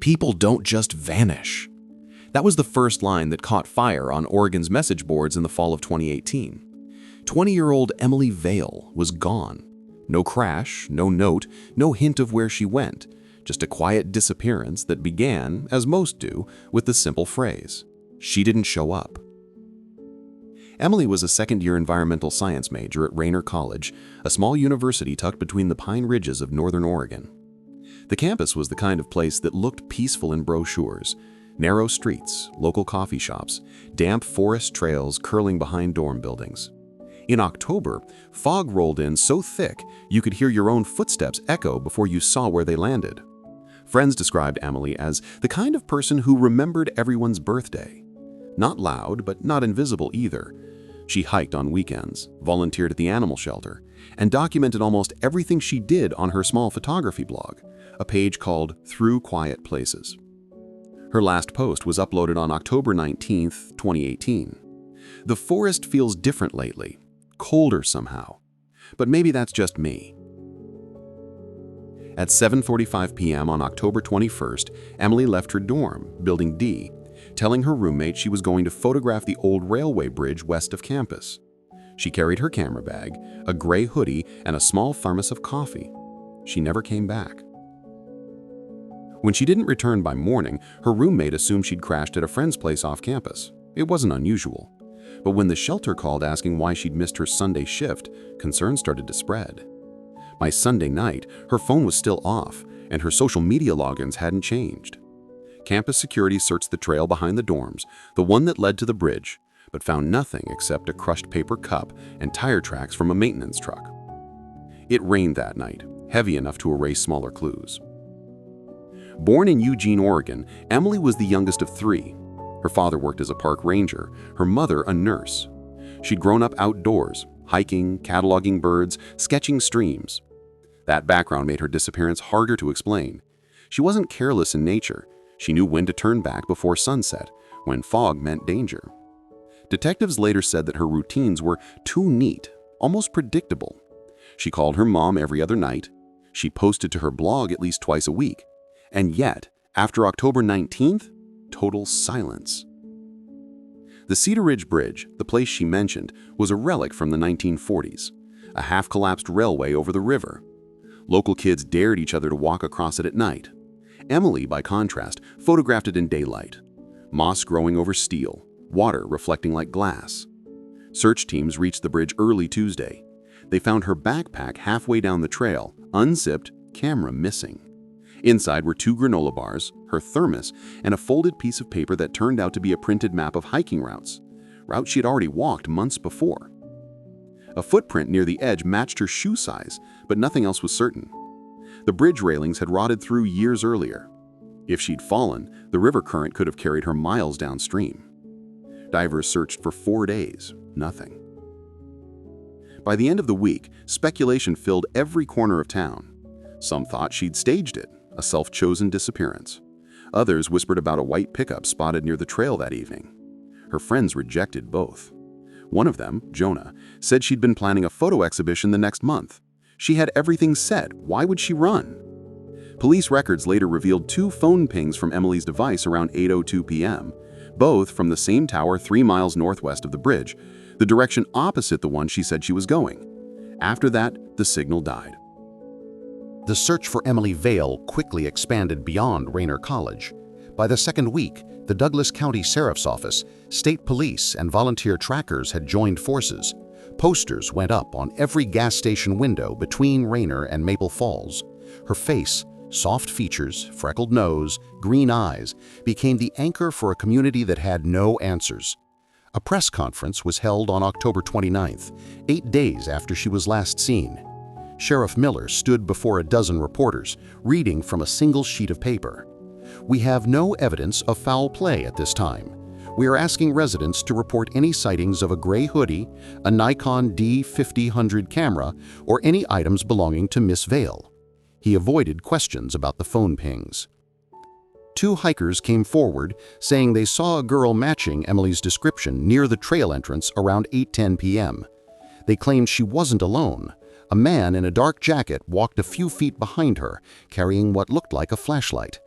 People don't just vanish. That was the first line that caught fire on Oregon's message boards in the fall of 2018. 20-year-old Emily Vale was gone. No crash, no note, no hint of where she went, just a quiet disappearance that began, as most do, with the simple phrase, "She didn't show up." Emily was a second-year environmental science major at Raynor College, a small university tucked between the Pine Ridges of northern Oregon. The campus was the kind of place that looked peaceful in brochures: narrow streets, local coffee shops, damp forest trails curling behind dorm buildings. In October, fog rolled in so thick you could hear your own footsteps echo before you saw where they landed. Friends described Emily as the kind of person who remembered everyone's birthday. Not loud, but not invisible either. She hiked on weekends, volunteered at the animal shelter, and documented almost everything she did on her small photography blog, a page called Through Quiet Places. Her last post was uploaded on October 19, 2018. The forest feels different lately, colder somehow. But maybe that's just me. At 7:45 p.m. on October 21st, Emily left her dorm, Building D, telling her roommate she was going to photograph the old railway bridge west of campus. She carried her camera bag, a gray hoodie, and a small thermos of coffee. She never came back. When she didn't return by morning, her roommate assumed she'd crashed at a friend's place off campus. It wasn't unusual. But when the shelter called asking why she'd missed her Sunday shift, concern started to spread. By Sunday night, her phone was still off, and her social media logins hadn't changed. Campus security searched the trail behind the dorms, the one that led to the bridge, but found nothing except a crushed paper cup and tire tracks from a maintenance truck. It rained that night, heavy enough to erase smaller clues. Born in Eugene, Oregon, Emily was the youngest of three. Her father worked as a park ranger, her mother a nurse. She'd grown up outdoors, hiking, cataloging birds, sketching streams. That background made her disappearance harder to explain. She wasn't careless in nature. She knew when to turn back before sunset, when fog meant danger. Detectives later said that her routines were too neat, almost predictable. She called her mom every other night. She posted to her blog at least twice a week. And yet, after October 19th, total silence. The Cedar Ridge Bridge, the place she mentioned, was a relic from the 1940s, a half-collapsed railway over the river. Local kids dared each other to walk across it at night. Emily, by contrast, photographed it in daylight. Moss growing over steel, water reflecting like glass. Search teams reached the bridge early Tuesday. They found her backpack halfway down the trail, unzipped, camera missing. Inside were 2 granola bars, her thermos, and a folded piece of paper that turned out to be a printed map of hiking routes she had already walked months before. A footprint near the edge matched her shoe size, but nothing else was certain. The bridge railings had rotted through years earlier. If she'd fallen, the river current could have carried her miles downstream. Divers searched for 4 days, nothing. By the end of the week, speculation filled every corner of town. Some thought she'd staged it, a self-chosen disappearance. Others whispered about a white pickup spotted near the trail that evening. Her friends rejected both. One of them, Jonah, said she'd been planning a photo exhibition the next month. She had everything set. Why would she run? Police records later revealed 2 phone pings from Emily's device around 8:02 p.m., both from the same tower 3 miles northwest of the bridge, the direction opposite the one she said she was going. After that, the signal died. The search for Emily Vale quickly expanded beyond Raynor College. By the second week, the Douglas County Sheriff's Office, state police, and volunteer trackers had joined forces. Posters went up on every gas station window between Raynor and Maple Falls. Her face, soft features, freckled nose, green eyes, became the anchor for a community that had no answers. A press conference was held on October 29th, 8 days after she was last seen. Sheriff Miller stood before a dozen reporters, reading from a single sheet of paper. "We have no evidence of foul play at this time. We are asking residents to report any sightings of a gray hoodie, a Nikon D5000 camera, or any items belonging to Miss Vale." He avoided questions about the phone pings. 2 hikers came forward, saying they saw a girl matching Emily's description near the trail entrance around 8:10 p.m. They claimed she wasn't alone. A man in a dark jacket walked a few feet behind her, carrying what looked like a flashlight.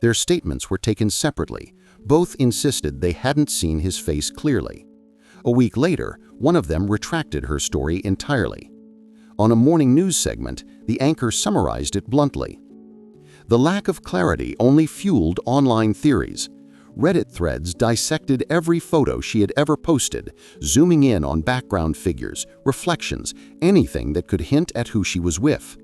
Their statements were taken separately. Both insisted they hadn't seen his face clearly. A week later, one of them retracted her story entirely. On a morning news segment, the anchor summarized it bluntly. The lack of clarity only fueled online theories. Reddit threads dissected every photo she had ever posted, zooming in on background figures, reflections, anything that could hint at who she was with.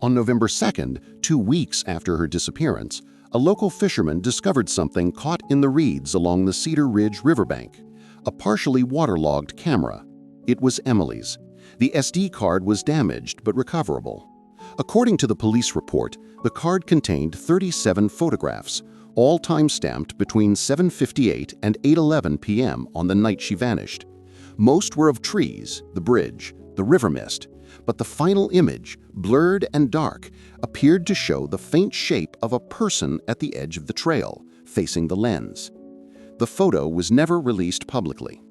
On November 2nd, 2 weeks after her disappearance, a local fisherman discovered something caught in the reeds along the Cedar Ridge riverbank. A partially waterlogged camera. It was Emily's. The SD card was damaged but recoverable. According to the police report, the card contained 37 photographs, all time-stamped between 7:58 and 8:11 p.m. on the night she vanished. Most were of trees, the bridge, the river mist, but the final image, blurred and dark, appeared to show the faint shape of a person at the edge of the trail, facing the lens. The photo was never released publicly.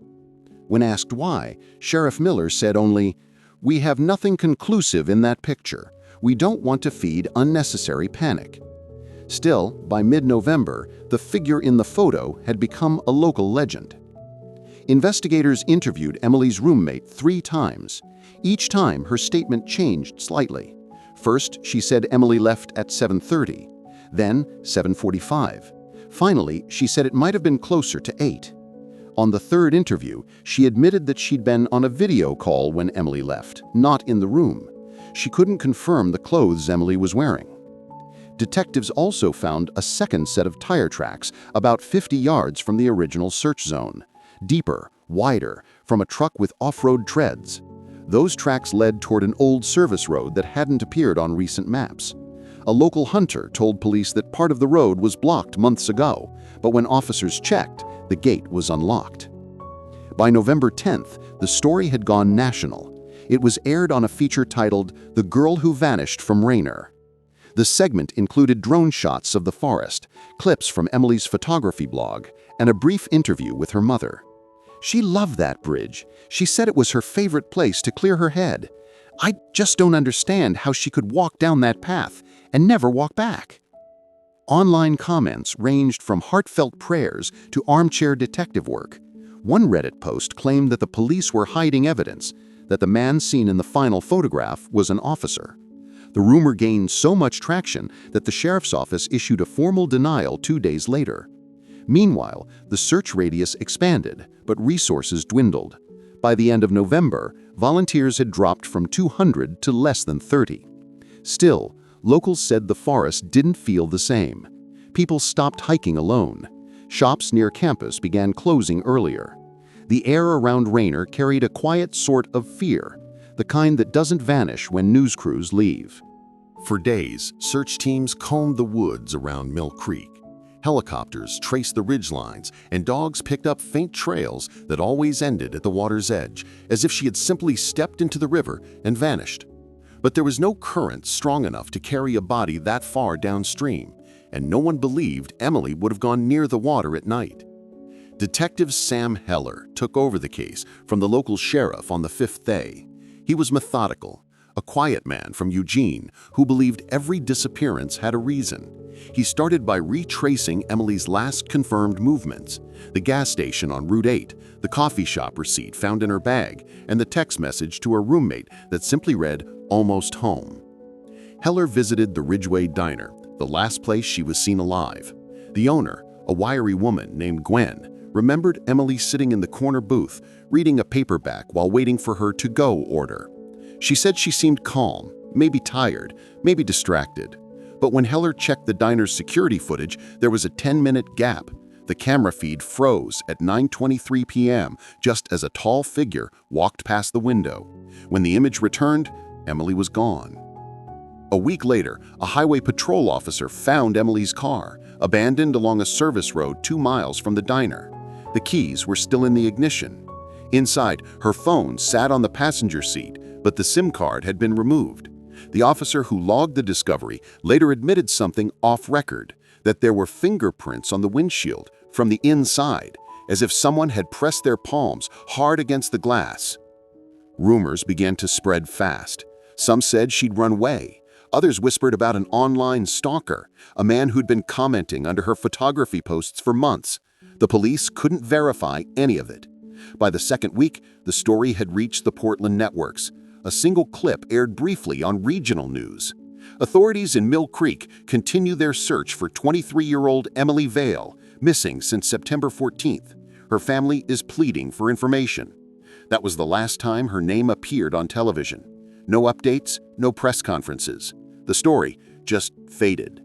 When asked why, Sheriff Miller said only, "We have nothing conclusive in that picture. We don't want to feed unnecessary panic." Still, by mid-November, the figure in the photo had become a local legend. Investigators interviewed Emily's roommate 3 times. Each time, her statement changed slightly. First, she said Emily left at 7:30, then 7:45. Finally, she said it might have been closer to 8. On the 3rd interview, she admitted that she'd been on a video call when Emily left, not in the room. She couldn't confirm the clothes Emily was wearing. Detectives also found a second set of tire tracks about 50 yards from the original search zone. Deeper, wider, from a truck with off-road treads. Those tracks led toward an old service road that hadn't appeared on recent maps. A local hunter told police that part of the road was blocked months ago, but when officers checked, the gate was unlocked. By November 10th, the story had gone national. It was aired on a feature titled "The Girl Who Vanished from Raynor." The segment included drone shots of the forest, clips from Emily's photography blog, and a brief interview with her mother. She loved that bridge. She said it was her favorite place to clear her head. "I just don't understand how she could walk down that path and never walk back." Online comments ranged from heartfelt prayers to armchair detective work. One Reddit post claimed that the police were hiding evidence, that the man seen in the final photograph was an officer. The rumor gained so much traction that the sheriff's office issued a formal denial 2 days later. Meanwhile, the search radius expanded, but resources dwindled. By the end of November, volunteers had dropped from 200 to less than 30. Still, locals said the forest didn't feel the same. People stopped hiking alone. Shops near campus began closing earlier. The air around Raynor carried a quiet sort of fear, the kind that doesn't vanish when news crews leave. For days, search teams combed the woods around Mill Creek. Helicopters traced the ridgelines, and dogs picked up faint trails that always ended at the water's edge, as if she had simply stepped into the river and vanished. But there was no current strong enough to carry a body that far downstream, and no one believed Emily would have gone near the water at night. Detective Sam Heller took over the case from the local sheriff on the 5th day. He was methodical, a quiet man from Eugene who believed every disappearance had a reason. He started by retracing Emily's last confirmed movements: the gas station on Route 8, the coffee shop receipt found in her bag, and the text message to her roommate that simply read, "Almost home." Heller visited the Ridgeway Diner, the last place she was seen alive. The owner, a wiry woman named Gwen, remembered Emily sitting in the corner booth, reading a paperback while waiting for her to-go order. She said she seemed calm, maybe tired, maybe distracted. But when Heller checked the diner's security footage, there was a 10-minute gap. The camera feed froze at 9:23 p.m. just as a tall figure walked past the window. When the image returned, Emily was gone. A week later, a highway patrol officer found Emily's car, abandoned along a service road 2 miles from the diner. The keys were still in the ignition. Inside, her phone sat on the passenger seat, but the SIM card had been removed. The officer who logged the discovery later admitted something off-record, that there were fingerprints on the windshield from the inside, as if someone had pressed their palms hard against the glass. Rumors began to spread fast. Some said she'd run away. Others whispered about an online stalker, a man who'd been commenting under her photography posts for months. The police couldn't verify any of it. By the second week, the story had reached the Portland networks. A single clip aired briefly on regional news. Authorities in Mill Creek continue their search for 23-year-old Emily Vale, missing since September 14th. Her family is pleading for information. That was the last time her name appeared on television. No updates, no press conferences. The story just faded.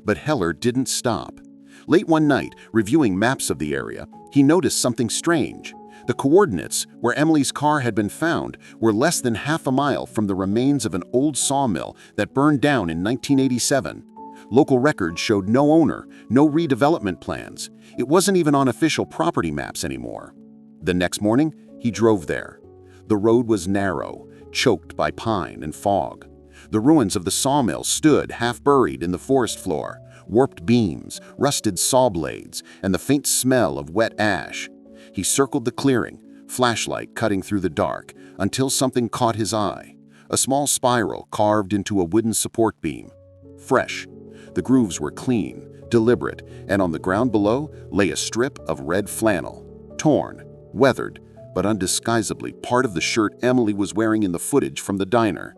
But Heller didn't stop. Late one night, reviewing maps of the area, he noticed something strange. The coordinates where Emily's car had been found were less than half a mile from the remains of an old sawmill that burned down in 1987. Local records showed no owner, no redevelopment plans. It wasn't even on official property maps anymore. The next morning, he drove there. The road was narrow, choked by pine and fog. The ruins of the sawmill stood half-buried in the forest floor, warped beams, rusted saw blades, and the faint smell of wet ash. He circled the clearing, flashlight cutting through the dark, until something caught his eye. A small spiral carved into a wooden support beam. Fresh. The grooves were clean, deliberate, and on the ground below lay a strip of red flannel. Torn, weathered, but undisguisably part of the shirt Emily was wearing in the footage from the diner.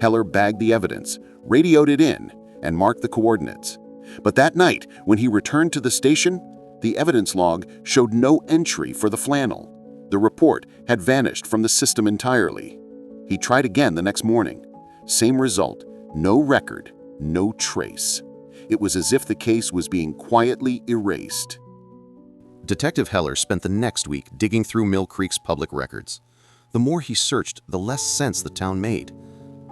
Heller bagged the evidence, radioed it in, and marked the coordinates. But that night, when he returned to the station, the evidence log showed no entry for the flannel. The report had vanished from the system entirely. He tried again the next morning. Same result, no record, no trace. It was as if the case was being quietly erased. Detective Heller spent the next week digging through Mill Creek's public records. The more he searched, the less sense the town made.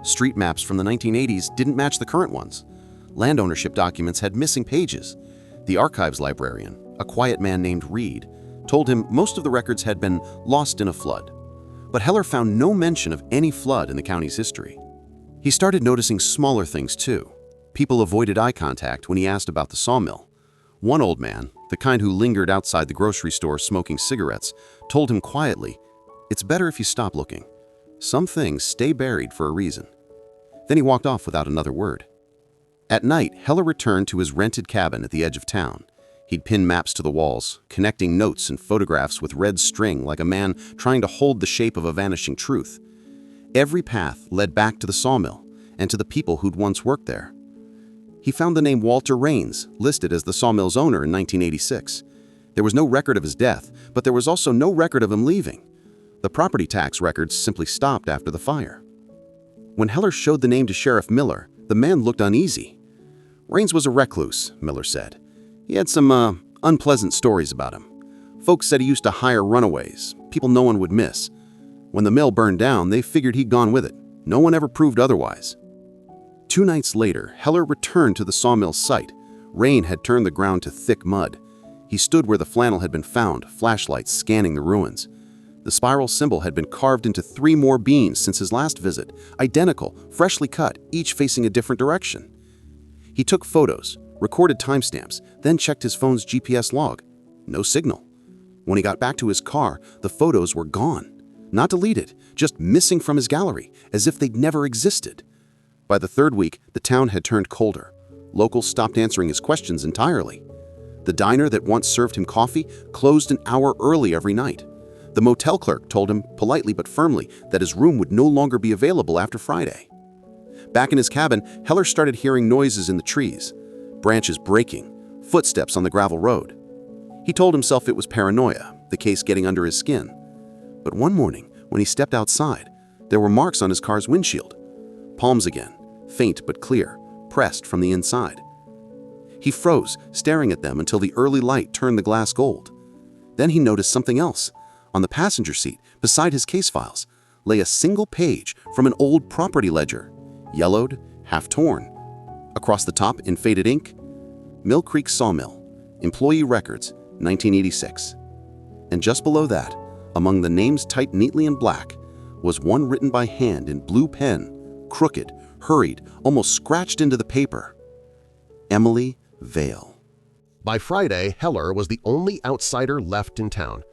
Street maps from the 1980s didn't match the current ones. Land ownership documents had missing pages. The archives librarian, a quiet man named Reed, told him most of the records had been lost in a flood. But Heller found no mention of any flood in the county's history. He started noticing smaller things too. People avoided eye contact when he asked about the sawmill. One old man, the kind who lingered outside the grocery store smoking cigarettes, told him quietly, "It's better if you stop looking. Some things stay buried for a reason." Then he walked off without another word. At night, Heller returned to his rented cabin at the edge of town. He'd pin maps to the walls, connecting notes and photographs with red string like a man trying to hold the shape of a vanishing truth. Every path led back to the sawmill and to the people who'd once worked there. He found the name Walter Raines listed as the sawmill's owner in 1986. There was no record of his death, but there was also no record of him leaving. The property tax records simply stopped after the fire. When Heller showed the name to Sheriff Miller, the man looked uneasy. Raines was a recluse, Miller said. He had some unpleasant stories about him. Folks said he used to hire runaways, people no one would miss. When the mill burned down, they figured he'd gone with it. No one ever proved otherwise. 2 nights later, Heller returned to the sawmill site. Rain had turned the ground to thick mud. He stood where the flannel had been found, flashlights scanning the ruins. The spiral symbol had been carved into 3 more beams since his last visit, identical, freshly cut, each facing a different direction. He took photos, recorded timestamps, then checked his phone's GPS log. No signal. When he got back to his car, the photos were gone. Not deleted, just missing from his gallery, as if they'd never existed. By the 3rd week, the town had turned colder. Locals stopped answering his questions entirely. The diner that once served him coffee closed an hour early every night. The motel clerk told him, politely but firmly, that his room would no longer be available after Friday. Back in his cabin, Heller started hearing noises in the trees, branches breaking, footsteps on the gravel road. He told himself it was paranoia, the case getting under his skin. But one morning, when he stepped outside, there were marks on his car's windshield. Palms again, faint but clear, pressed from the inside. He froze, staring at them until the early light turned the glass gold. Then he noticed something else. On the passenger seat, beside his case files, lay a single page from an old property ledger, yellowed, half torn. Across the top, in faded ink, Mill Creek Sawmill, Employee Records, 1986. And just below that, among the names typed neatly in black, was one written by hand in blue pen, crooked, hurried, almost scratched into the paper. Emily Vale. By Friday, Heller was the only outsider left in town.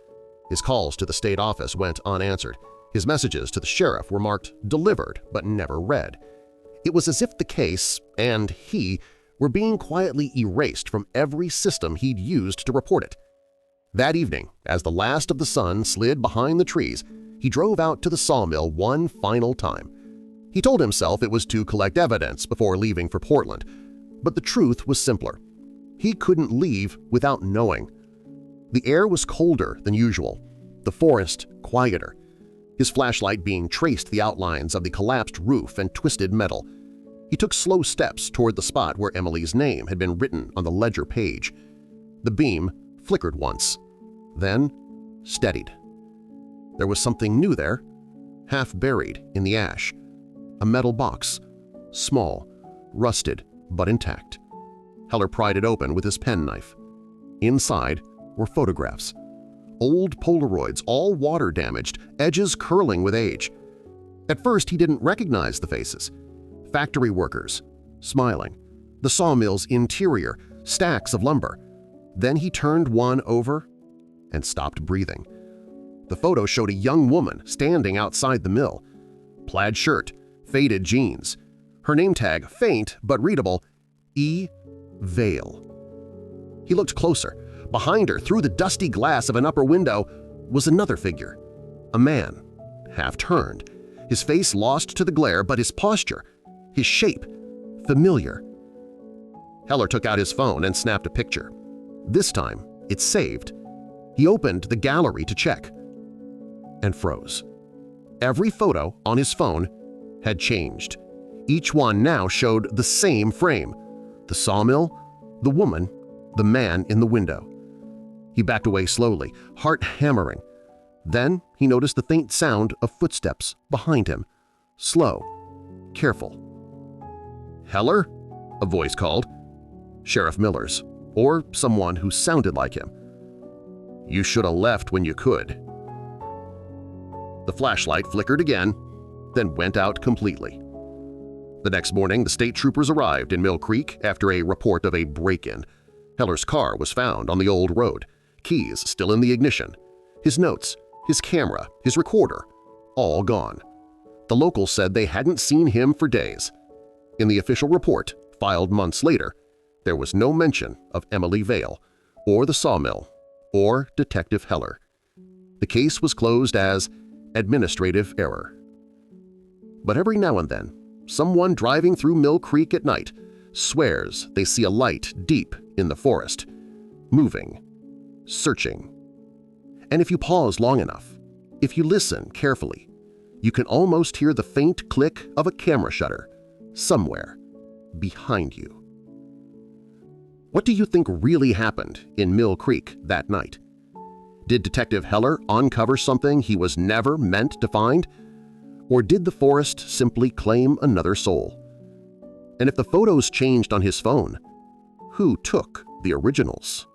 His calls to the state office went unanswered. His messages to the sheriff were marked delivered but never read. It was as if the case, and he, were being quietly erased from every system he'd used to report it. That evening, as the last of the sun slid behind the trees, he drove out to the sawmill one final time. He told himself it was to collect evidence before leaving for Portland, but the truth was simpler. He couldn't leave without knowing. The air was colder than usual, the forest quieter. His flashlight being traced the outlines of the collapsed roof and twisted metal. He took slow steps toward the spot where Emily's name had been written on the ledger page. The beam flickered once, then steadied. There was something new there, half buried in the ash. A metal box, small, rusted, but intact. Heller pried it open with his penknife. Inside were photographs. Old Polaroids, all water-damaged, edges curling with age. At first he didn't recognize the faces. Factory workers, smiling. The sawmill's interior, stacks of lumber. Then he turned one over and stopped breathing. The photo showed a young woman standing outside the mill. Plaid shirt, faded jeans. Her name tag, faint but readable, E. Vale. He looked closer. Behind her, through the dusty glass of an upper window, was another figure. A man, half-turned, his face lost to the glare, but his posture, his shape, familiar. Heller took out his phone and snapped a picture. This time, it saved. He opened the gallery to check and froze. Every photo on his phone had changed. Each one now showed the same frame: the sawmill, the woman, the man in the window. He backed away slowly, heart hammering. Then he noticed the faint sound of footsteps behind him. Slow, careful. "Heller?" a voice called. Sheriff Miller's, or someone who sounded like him. "You should have left when you could." The flashlight flickered again, then went out completely. The next morning, the state troopers arrived in Mill Creek after a report of a break-in. Heller's car was found on the old road, keys still in the ignition. His notes, his camera, his recorder, all gone. The locals said they hadn't seen him for days. In the official report, filed months later, there was no mention of Emily Vale, or the sawmill, or Detective Heller. The case was closed as administrative error. But every now and then, someone driving through Mill Creek at night swears they see a light deep in the forest, moving, searching. And if you pause long enough, if you listen carefully, you can almost hear the faint click of a camera shutter somewhere behind you. What do you think really happened in Mill Creek that night? Did Detective Heller uncover something he was never meant to find? Or did the forest simply claim another soul? And if the photos changed on his phone, who took the originals?